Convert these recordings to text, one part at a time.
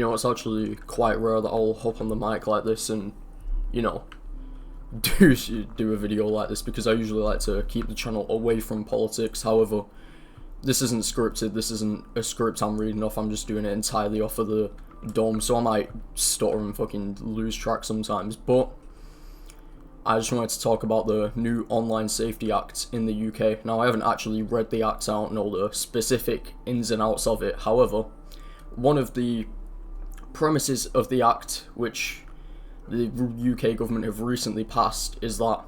You know, it's actually quite rare that I'll hop on the mic like this and, you know, do a video like this, because I usually like to keep the channel away from politics. However, this isn't scripted, this isn't a script I'm reading off, I'm just doing it entirely off of the dome, so I might stutter and fucking lose track sometimes. But I just wanted to talk about the new Online Safety Act in the UK. Now, I haven't actually read the act, I don't know the specific ins and outs of it. However, one of the premises of the act, which the UK government have recently passed, is that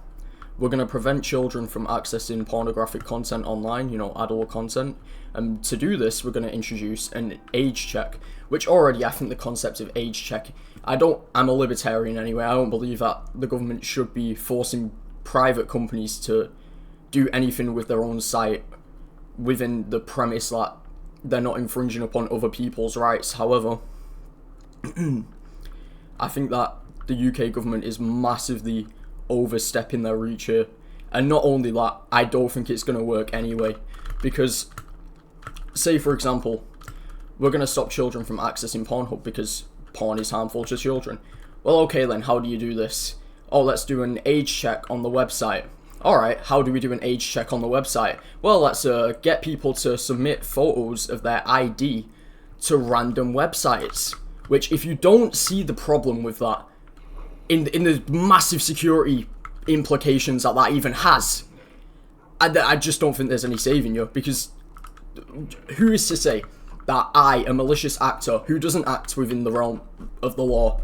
we're going to prevent children from accessing pornographic content online, you know, adult content. And to do this, we're going to introduce an age check, which already, I think the concept of age check, I'm a libertarian anyway, I don't believe that the government should be forcing private companies to do anything with their own site within the premise that they're not infringing upon other people's rights. However, I think that the UK government is massively overstepping their reach here. And not only that, I don't think it's going to work anyway. Because, say for example, we're going to stop children from accessing Pornhub because porn is harmful to children. Well, okay then, how do you do this? Oh, let's do an age check on the website. Alright, how do we do an age check on the website? Well, let's get people to submit photos of their ID to random websites. Which, if you don't see the problem with that, in the massive security implications that even has, I just don't think there's any saving you. Because who is to say that I, a malicious actor who doesn't act within the realm of the law,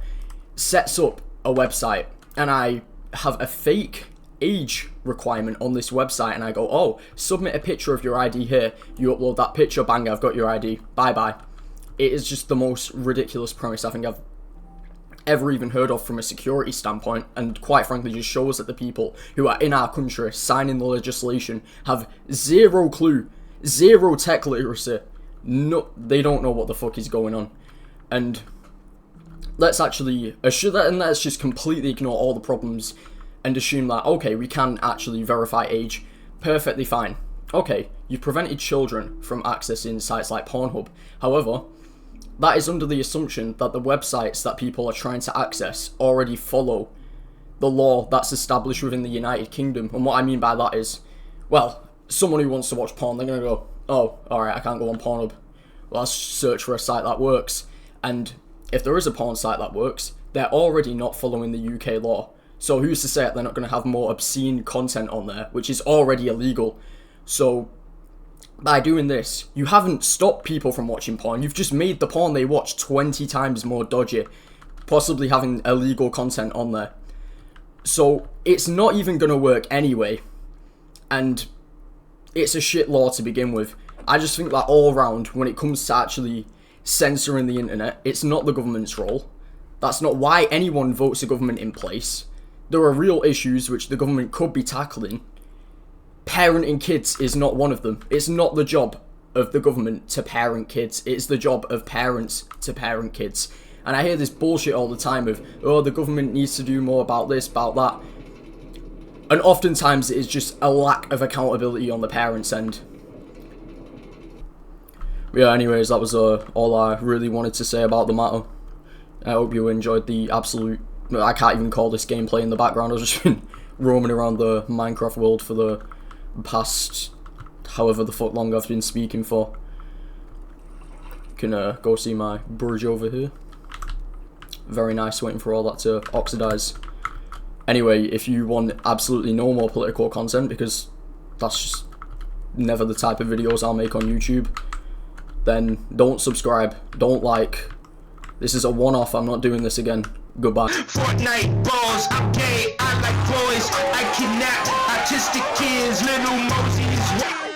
sets up a website and I have a fake age requirement on this website and I go, oh, submit a picture of your ID here, you upload that picture, bang, I've got your ID, bye bye. It is just the most ridiculous premise I think I've ever even heard of from a security standpoint, and quite frankly just shows that the people who are in our country signing the legislation have zero clue, zero tech literacy. No, they don't know what the fuck is going on. And let's just completely ignore all the problems and assume that, okay, we can actually verify age. Perfectly fine. Okay, you've prevented children from accessing sites like Pornhub. However, that is under the assumption that the websites that people are trying to access already follow the law that's established within the United Kingdom. And what I mean by that is, well, someone who wants to watch porn, they're going to go, oh, alright, I can't go on Pornhub. Well, let's search for a site that works. And if there is a porn site that works, they're already not following the UK law. So who's to say that they're not going to have more obscene content on there, which is already illegal. So by doing this, you haven't stopped people from watching porn, you've just made the porn they watch 20 times more dodgy, possibly having illegal content on there. So it's not even going to work anyway, and it's a shit law to begin with. I just think that all round, when it comes to actually censoring the internet, it's not the government's role. That's not why anyone votes a government in place. There are real issues which the government could be tackling. Parenting kids is not one of them. It's not the job of the government to parent kids. It's the job of parents to parent kids. And I hear this bullshit all the time of, oh, the government needs to do more about this, about that. And oftentimes it is just a lack of accountability on the parents' end. Yeah, anyways, that was all I really wanted to say about the matter. I hope you enjoyed the absolute... I can't even call this gameplay in the background. I've just been roaming around the Minecraft world for the past however the fuck long I've been speaking for. You can go see my bridge over here. Very nice, waiting for all that to oxidize. Anyway, if you want absolutely no more political content, because that's just never the type of videos I'll make on YouTube, then don't subscribe, don't like. This is a one-off, I'm not doing this again. Goodbye. Fortnite balls, I'm gay, I like boys, I kidnap autistic kids, little Moses.